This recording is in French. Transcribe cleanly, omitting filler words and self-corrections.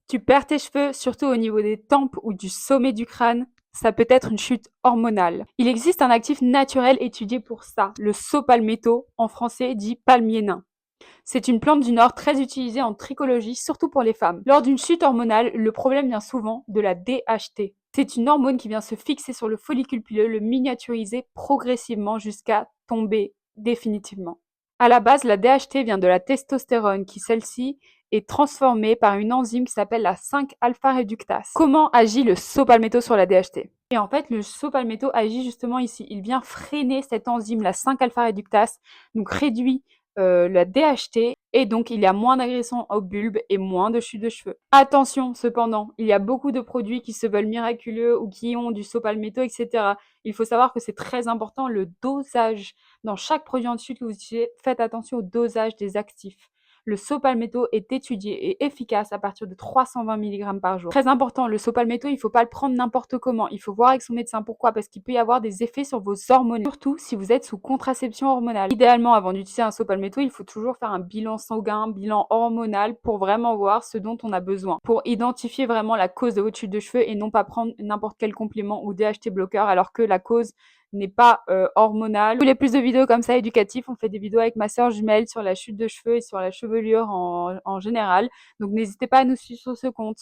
Tu perds tes cheveux, surtout au niveau des tempes ou du sommet du crâne, ça peut être une chute hormonale. Il existe un actif naturel étudié pour ça, le saut-palmetto, en français dit palmier nain. C'est une plante du Nord très utilisée en trichologie, surtout pour les femmes. Lors d'une chute hormonale, le problème vient souvent de la DHT. C'est une hormone qui vient se fixer sur le follicule pileux, le miniaturiser progressivement jusqu'à tomber définitivement. À la base, la DHT vient de la testostérone, qui celle-ci est transformée par une enzyme qui s'appelle la 5-alpha-réductase. Comment agit le saut-palmetto sur la DHT? Et en fait, le saut-palmetto agit justement ici. Il vient freiner cette enzyme, la 5-alpha-réductase, donc réduit la DHT, et donc il y a moins d'agression au bulbe et moins de chute de cheveux. Attention cependant, il y a beaucoup de produits qui se veulent miraculeux ou qui ont du saut-palmetto, etc. Il faut savoir que c'est très important le dosage. Dans chaque produit en chute que vous utilisez, faites attention au dosage des actifs. Le saut-palmetto est étudié et efficace à partir de 320 mg par jour. Très important, le saut-palmetto, il ne faut pas le prendre n'importe comment. Il faut voir avec son médecin. Pourquoi? Parce qu'il peut y avoir des effets sur vos hormones, surtout si vous êtes sous contraception hormonale. Idéalement, avant d'utiliser un saut-palmetto, il faut toujours faire un bilan sanguin, un bilan hormonal pour vraiment voir ce dont on a besoin. Pour identifier vraiment la cause de votre chute de cheveux et non pas prendre n'importe quel complément ou DHT bloqueur alors que la cause n'est pas hormonale. Si vous voulez plus de vidéos comme ça éducatives, on fait des vidéos avec ma sœur jumelle sur la chute de cheveux et sur la chevelure en général. Donc n'hésitez pas à nous suivre sur ce compte.